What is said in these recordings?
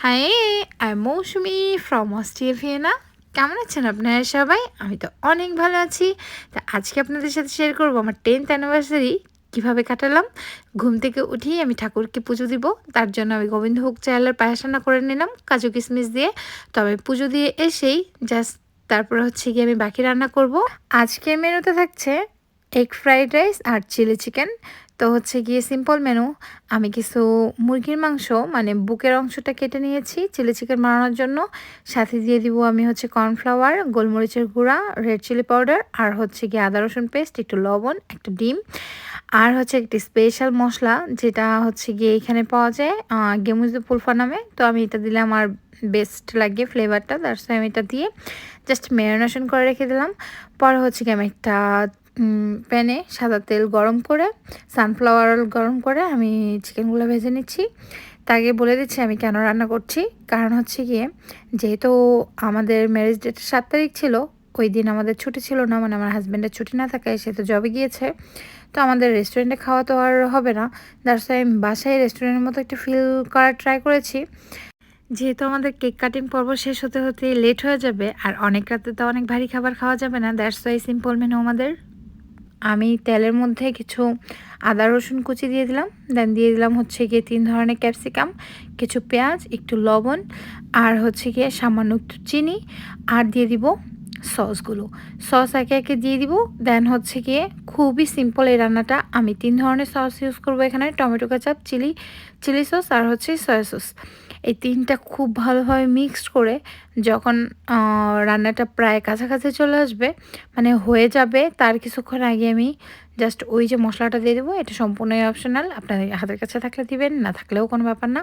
High, I Moushumi from Austria Vienna. কেমন আছেন আপনারা সবাই? আমি তো অনেক ভালো আছি। তা আজকে আপনাদের সাথে শেয়ার করব আমার 10th অ্যানিভার্সারি কীভাবে কাটালাম। ঘুম থেকে উঠেই আমি ঠাকুরকে পুজো দিব। তার জন্য আমি গোবিন্দভোগ চালের পায়েস রান্না করে নিলাম কাজু কিশমিশ দিয়ে। তবে পুজো দিয়ে এসেই জাস্ট তারপরে হচ্ছে গিয়ে আমি বাকি রান্না করব। আজকের মেনুতে থাকছে এগ ফ্রাইড রাইস আর চিলি চিকেন। তো হচ্ছে গিয়ে সিম্পল মেনু। আমি কিছু মুরগির মাংস মানে বুকের অংশটা কেটে নিয়েছি চিলি চিকেন বানানোর জন্য। সাথে দিয়ে দিব আমি হচ্ছে কর্নফ্লাওয়ার, গোলমরিচের গুঁড়া, রেড চিলি পাউডার আর হচ্ছে গিয়ে আদা রসুন পেস্ট, একটু লবণ, একটা ডিম আর হচ্ছে একটি স্পেশাল মশলা যেটা হচ্ছে গিয়ে এখানে পাওয়া যায় গেমুজে ফুলফা নামে। তো আমি এটা দিলে আমার বেস্ট লাগে ফ্লেভারটা, তার সাথে আমি এটা দিয়ে জাস্ট ম্যারিনেশন করে রেখে দিলাম। পরে হচ্ছে কি আমি একটা প্যানে সাদা তেল গরম করে সানফ্লাওয়ার অয়েল গরম করে আমি চিকেনগুলো ভেজে নিচ্ছি। তার আগে বলে দিচ্ছি আমি কেন রান্না করছি। কারণ হচ্ছে গিয়ে যেহেতু আমাদের ম্যারেজ ডেট 7 তারিখ ছিল, ওই দিন আমাদের ছুটি ছিল না, মানে আমার হাজব্যান্ডের ছুটি না থাকায় সে তো জবে গিয়েছে। তো আমাদের রেস্টুরেন্টে খাওয়া তো আর হবে না, দ্যাটস ওয়াই আমি বাসায় রেস্টুরেন্টের মতো একটা ফিল করার ট্রাই করেছি। যেহেতু আমাদের কেক কাটিং পর্ব শেষ হতে হতে লেট হয়ে যাবে আর অনেক রাতে তো অনেক ভারী খাবার খাওয়া যাবে না, দ্যাটস ওয়াই সিম্পল মেনু আমাদের। আমি তেলের মধ্যে কিছু আদা রসুন কুচি দিয়ে দিলাম, দেন দিয়ে দিলাম হচ্ছে গিয়ে 3 ধরনের ক্যাপসিকাম, কিছু পেঁয়াজ, একটু লবণ আর হচ্ছে গিয়ে সামান্য একটু চিনি আর দিয়ে দিব সসগুলো। সস একে একে দিয়ে দিব। দেন হচ্ছে গিয়ে খুবই সিম্পল এই রান্নাটা। আমি 3 ধরনের সস ইউজ করবো এখানে, টমেটো কেচাপ, চিলি সস আর হচ্ছে সয়া সস। এই 3টা খুব ভালোভাবে মিক্সড করে যখন রান্নাটা প্রায় কাছাকাছি চলে আসবে, মানে হয়ে যাবে, তার কিছুক্ষণ আগে আমি জাস্ট ওই যে মশলাটা দিয়ে দেবো। এটা সম্পূর্ণই অপশনাল, আপনাদের হাতের কাছে থাকলে দিবেন, না থাকলেও কোনো ব্যাপার না।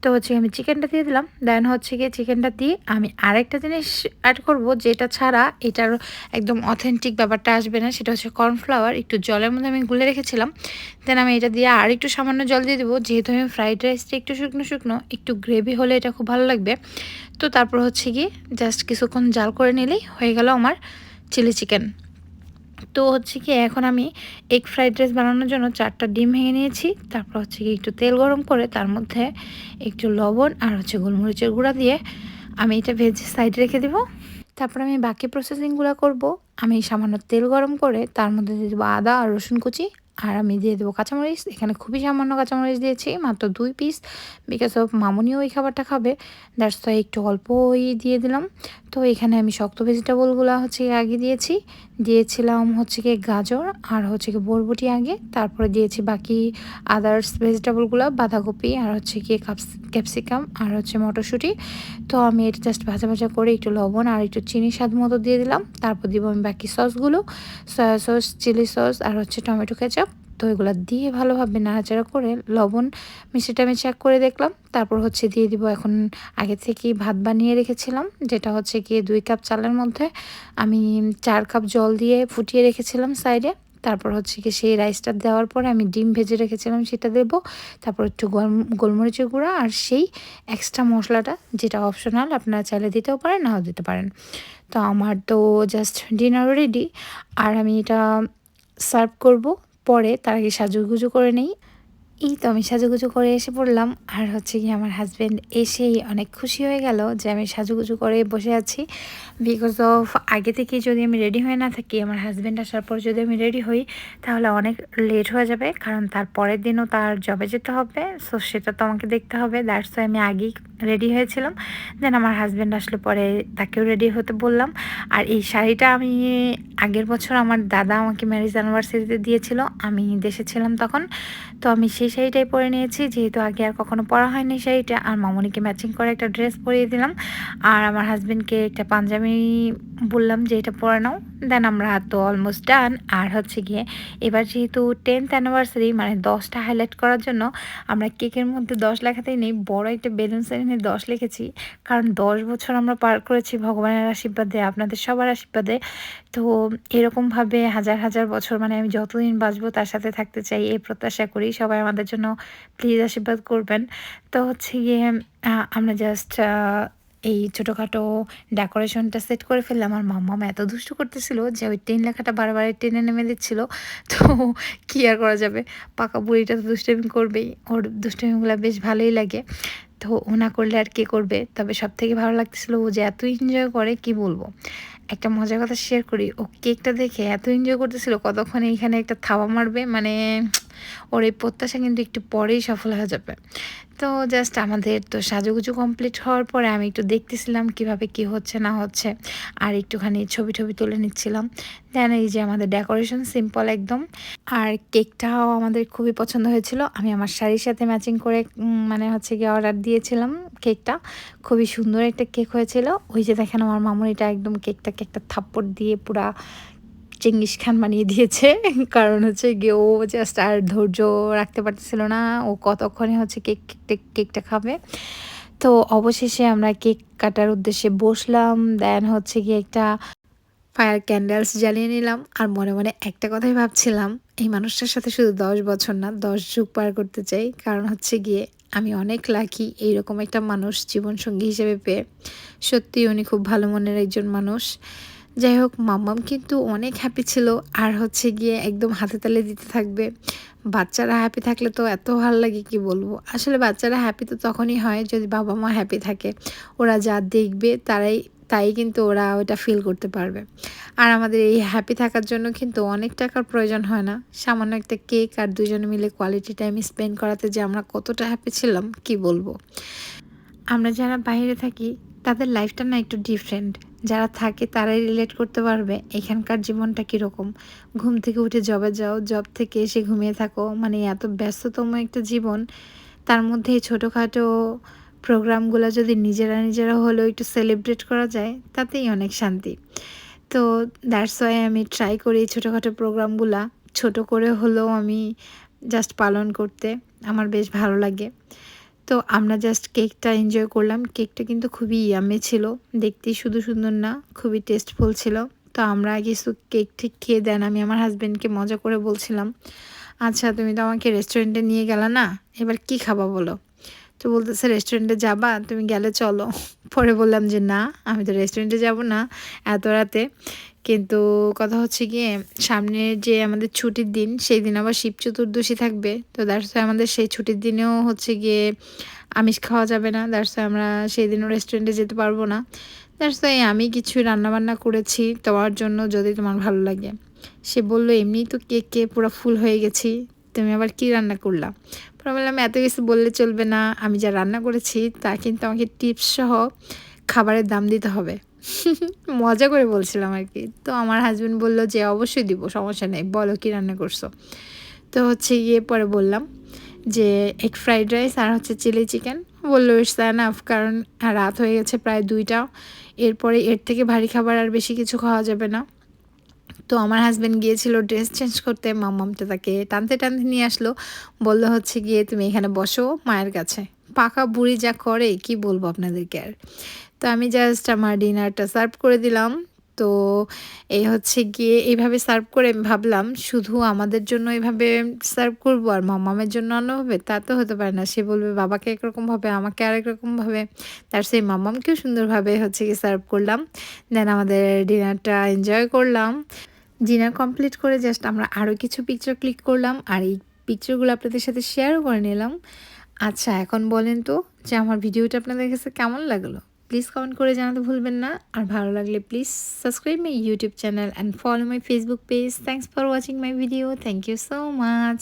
তো হচ্ছে আমি চিকেনটা দিয়ে দিলাম। দেন হচ্ছে গিয়ে চিকেনটা দিয়ে আমি আরেকটা জিনিস অ্যাড করব, যেটা ছাড়া এটার একদম অথেন্টিক ব্যাপারটা আসবে না। সেটা হচ্ছে কর্নফ্লাওয়ার একটু জলের মধ্যে আমি গুলে রেখেছিলাম। দেন আমি এটা দিয়ে আর একটু সামান্য জল দিয়ে দেবো, যেহেতু আমি ফ্রাইড রাইসটা একটু শুকনো শুকনো, একটু গ্রেভি হলে এটা খুব ভালো লাগবে। তো তারপর হচ্ছে গিয়ে জাস্ট কিছুক্ষণ জাল করে নিলেই হয়ে গেল আমার চিলি চিকেন। তো হচ্ছে কি এখন আমি এগ ফ্রাইড রাইস বানানোর জন্য 4টা ডিম ভেঙে নিয়েছি। তারপর হচ্ছে কি একটু তেল গরম করে তার মধ্যে একটু লবণ আর হচ্ছে গোলমরিচের গুঁড়া দিয়ে আমি এটা ভেজে সাইডে রেখে দেবো। তারপর আমি বাকি প্রসেসিংগুলো করব। আমি সামান্য তেল গরম করে তার মধ্যে দিয়ে দেবো আদা আর রসুন কুচি আর আমি দিয়ে দেবো কাঁচামরিচ। এখানে খুবই সামান্য কাঁচামরিচ দিয়েছি, মাত্র 2 পিস, বিকজ অফ মামুনিও ওই খাবারটা খাবে, দ্যাটস ওয়াই একটু অল্পই দিয়ে দিলাম। তো এখানে আমি শক্ত ভেজিটেবলগুলো হচ্ছে আগে দিয়েছিলাম হচ্ছে গিয়ে গাজর আর হচ্ছে গিয়ে বরবটি আগে, তারপরে দিয়েছি বাকি আদার্স ভেজিটেবলগুলো, বাঁধাকপি আর হচ্ছে গিয়ে ক্যাপসিকাম আর হচ্ছে মটরশুঁটি। তো আমি এটা জাস্ট ভাজা ভাজা করে একটু লবণ আর একটু চিনি স্বাদ মতো দিয়ে দিলাম। তারপর দিব আমি বাকি সসগুলো, সয়া সস, চিলি সস আর হচ্ছে টমেটো কেচাপ। তো এগুলো দিয়ে ভালোভাবে নাড়াচাড়া করে লবণ মিষ্টিটা আমি চেক করে দেখলাম। তারপর হচ্ছে দিয়ে দিব এখন আগে থেকেই ভাত বানিয়ে রেখেছিলাম, যেটা হচ্ছে গিয়ে 2 কাপ চালের মধ্যে আমি 4 কাপ জল দিয়ে ফুটিয়ে রেখেছিলাম সাইডে। তারপর হচ্ছে কি সেই রাইসটা দেওয়ার পরে আমি ডিম ভেজে রেখেছিলাম সেটা দেবো। তারপর একটু গোলমরিচের গুঁড়া আর সেই এক্সট্রা মশলাটা, যেটা অপশনাল, আপনারা চাইলে দিতেও পারেন, নাও দিতে পারেন। তো আমার তো জাস্ট ডিনার রেডি আর আমি এটা সার্ভ করব পরে। তার আগে সাজুগুজু করে নেই। এই তো আমি সাজুগুজু করে এসে পড়লাম আর হচ্ছে কি আমার হাজব্যান্ড এসেই অনেক খুশি হয়ে গেল যে আমি সাজুগুজু করে বসে আছি। বিকজ অফ আগে থেকে যদি আমি রেডি হয়ে না থাকি, আমার হাজব্যান্ড আসার পর যদি আমি রেডি হই তাহলে অনেক লেট হয়ে যাবে, কারণ তার পরের দিনও তার জবে যেতে হবে। সো সেটা তো আমাকে দেখতে হবে, দ্যাটস ওয়াই আমি আগেই রেডি হয়েছিলাম। দেন আমার হাজব্যান্ড আসলে পরে তাকেও রেডি হতে বললাম। আর এই শাড়িটা আমি আগের বছর আমার দাদা আমাকে ম্যারেজ অ্যানিভার্সারিতে দিয়েছিল, আমি দেশে ছিলাম তখন। তো আমি সেই শাড়িটাই পরে নিয়েছি, যেহেতু আগে আর কখনো পরা হয়নি শাড়িটা। আর মামুনিকে ম্যাচিং করে একটা ড্রেস পরিয়ে দিলাম আর আমার হাজব্যান্ডকে একটা পাঞ্জাবি বললাম যে এটা পরে নাও। দেন আমরা তো অলমোস্ট ডান। আর হচ্ছে গিয়ে এবার যেহেতু 10th অ্যানিভার্সারি, মানে 10টা হাইলাইট করার জন্য আমরা কেকের মধ্যে 10 লেখাতেই নেই, বড় একটা বেলুন এনে 10 লিখেছি। কারণ 10 বছর আমরা পার করেছি ভগবানের আশীর্বাদে, আপনাদের সবার আশীর্বাদে। তো এরকমভাবে হাজার হাজার বছর, মানে আমি যতদিন বাঁচবো তার সাথে থাকতে চাই, এই প্রত্যাশা করি। সবাই আমাদের জন্য প্লিজ আশীর্বাদ করবেন। তো হচ্ছে গিয়ে আমরা জাস্ট এই ছোটোখাটো ডেকোরেশনটা সেট করে ফেললাম। আমার মাম্মাম এত দুষ্টু করতেছিল যে ওই 10 লেখাটা বারবার টেনে নেমে দিচ্ছিল। তো কী আর করা যাবে, পাকা বুড়িটা তো দুষ্টামি করবেই, ওর দুষ্টামিগুলো বেশ ভালোই লাগে। তো ও না করলে আর কে করবে। তবে সবথেকে ভালো লাগতেছিল ও যে এত এনজয় করে কি বলবো। একটা মজার কথা শেয়ার করি, ও কেকটা দেখে এত এনজয় করতেছিল কতক্ষণে এইখানে একটা থাবা মারবে, মানে ওর এই প্রত্যাশা কিন্তু একটু পরেই সফল হয়ে যাবে। তো জাস্ট আমাদের তো সাজুগুজু কমপ্লিট হওয়ার পরে আমি একটু দেখতেছিলাম কিভাবে কি হচ্ছে না হচ্ছে, আর একটুখানি ছবি টবি তুলে নিচ্ছিলাম। দেন এই যে আমাদের ডেকোরেশন সিম্পল একদম। আর কেকটাও আমাদের খুবই পছন্দ হয়েছিল। আমি আমার শাড়ির সাথে ম্যাচিং করে মানে হচ্ছে গিয়ে অর্ডার দিয়েছিলাম কেকটা। খুবই সুন্দর একটা কেক হয়েছিল। ওই যে দেখেন আমার মামুনিটা একদম কেকটাকে একটা থাপ্পড় দিয়ে পুরা চেঙ্গিস খান বানিয়ে দিয়েছে। কারণ হচ্ছে গিয়ে ও জাস্ট আর ধৈর্য রাখতে পারতেছিল না। ও কতক্ষণে হচ্ছে কেকটা খাবে। তো অবশেষে আমরা কেক কাটার উদ্দেশ্যে বসলাম। দেন হচ্ছে গিয়ে একটা ফায়ার ক্যান্ডেলস জ্বালিয়ে নিলাম। আর মনে মনে একটা কথাই ভাবছিলাম, এই মানুষটার সাথে শুধু ১০ বছর না ১০ যুগ পার করতে চাই। কারণ হচ্ছে গিয়ে আমি অনেক লাকি এইরকম একটা মানুষ জীবনসঙ্গী হিসেবে পেয়ে। সত্যিই উনি খুব ভালো মনের একজন মানুষ। যাই হোক, মাম্মাম কিন্তু অনেক হ্যাপি ছিল। আর হচ্ছে গিয়ে একদম হাতে তালে দিতে থাকবে। বাচ্চারা হ্যাপি থাকলে তো এত ভালো লাগে কি বলবো। আসলে বাচ্চারা হ্যাপি তো তখনই হয় যদি বাবা মা হ্যাপি থাকে। ওরা যা দেখবে তাই কিন্তু ওরা ওটা ফিল করতে পারবে। আর আমাদের এই হ্যাপি থাকার জন্য কিন্তু অনেক টাকার প্রয়োজন হয় না। সামান্য একটা কেক আর দুজনে মিলে কোয়ালিটি টাইম স্পেন্ড করাতে যে আমরা কতটা হ্যাপি ছিলাম কি বলবো। আমরা যারা বাইরে থাকি তাদের লাইফটা না একটু ডিফারেন্ট। যারা থাকে তারাই রিলেট করতে পারবে এখানকার জীবনটা কীরকম। ঘুম থেকে উঠে জবে যাও, জব থেকে এসে ঘুমিয়ে থাকো, মানে এত ব্যস্ততম একটা জীবন। তার মধ্যে এই ছোটোখাটো প্রোগ্রামগুলো যদি নিজেরা হলেও একটু সেলিব্রেট করা যায় তাতেই অনেক শান্তি। তো দ্যাটস ওয়াই আমি ট্রাই করি ছোটোখাটো প্রোগ্রামগুলা ছোট করে হলেও আমি জাস্ট পালন করতে। আমার বেশ ভালো লাগে। তো আমরা জাস্ট কেকটা এনজয় করলাম। কেকটা কিন্তু খুবই ইয়াম্মি ছিল। দেখতেই শুধু সুন্দর না, খুবই টেস্টফুল ছিল। তো আমরা কিছু কেক ঠিক খেয়ে দেন আমি আমার হাসব্যান্ডকে মজা করে বলছিলাম, আচ্ছা তুমি তো আমাকে রেস্টুরেন্টে নিয়ে গেলা না, এবার কি খাবা বলো? তো বলতেছে রেস্টুরেন্টে যাবা, তুমি গেলে চলো। পরে বললাম যে না, আমি তো রেস্টুরেন্টে যাব না এত রাতে। কিন্তু কথা হচ্ছে গিয়ে সামনের যে আমাদের ছুটির দিন সেই দিন আবার শিব চতুর্দশী থাকবে। তো দ্যাটস ওয়াই আমাদের সেই ছুটির দিনেও হচ্ছে গিয়ে আমিষ খাওয়া যাবে না। দ্যাটস ওয়াই আমরা সেই দিনও রেস্টুরেন্টে যেতে পারবো না। দ্যাটস ওয়াই আমি কিছু রান্নাবান্না করেছি তোমার জন্য, যদি তোমার ভালো লাগে। সে বলল এমনিই তো কেক খেয়ে পুরো ফুল হয়ে গেছি, তুমি আবার কি রান্না করলা? পরে বললাম এত কিছু বললে চলবে না, আমি যা রান্না করেছি তা কিন্তু আমাকে টিপস সহ খাবারের দাম দিতে হবে। মজা করে বলছিলাম আর কি। তো আমার হাজব্যান্ড বলল যে অবশ্যই দিব, সমস্যা নেই, বলো কী রান্না করছো। তো হচ্ছে গিয়ে পরে বললাম যে এগ ফ্রাইড রাইস আর হচ্ছে চিলি চিকেন। বললো ইটস এনাফ, কারণ রাত হয়ে গেছে প্রায় 2টা। এরপরে এর থেকে ভারী খাবার আর বেশি কিছু খাওয়া যাবে না। তো আমার হাজব্যান্ড গিয়েছিল ড্রেস চেঞ্জ করতে, মাম্মামটা তাকে টানতে টানতে নিয়ে আসলো। বললো হচ্ছে গিয়ে তুমি এখানে বসো মায়ের কাছে। পাকা বুড়ি যা করে কি বলবো আপনাদেরকে আর। তো আমি জাস্ট আমার ডিনারটা সার্ভ করে দিলাম। তো এই হচ্ছে গিয়ে এইভাবে সার্ভ করে আমি ভাবলাম শুধু আমাদের জন্য এভাবে সার্ভ করবো আর মাম্মামের জন্য অন্যভাবে, তা তো হতে পারে না। সে বলবে বাবাকে একরকমভাবে আমাকে আরেক রকমভাবে। তার সেই মাম্মামকেও সুন্দরভাবে হচ্ছে গিয়ে সার্ভ করলাম। দেন আমাদের ডিনারটা এনজয় করলাম। ডিনার কমপ্লিট করে জাস্ট আমরা আরও কিছু পিকচার ক্লিক করলাম আর এই পিকচারগুলো আপনাদের সাথে শেয়ারও করে নিলাম। আচ্ছা এখন বলেন তো যে আমার ভিডিওটা আপনাদের কাছে কেমন লাগলো? প্লিজ কমেন্ট করে জানাতে ভুলবেন না। আর ভালো লাগলে please subscribe my YouTube channel and follow my Facebook page. Thanks for watching my video. Thank you so much.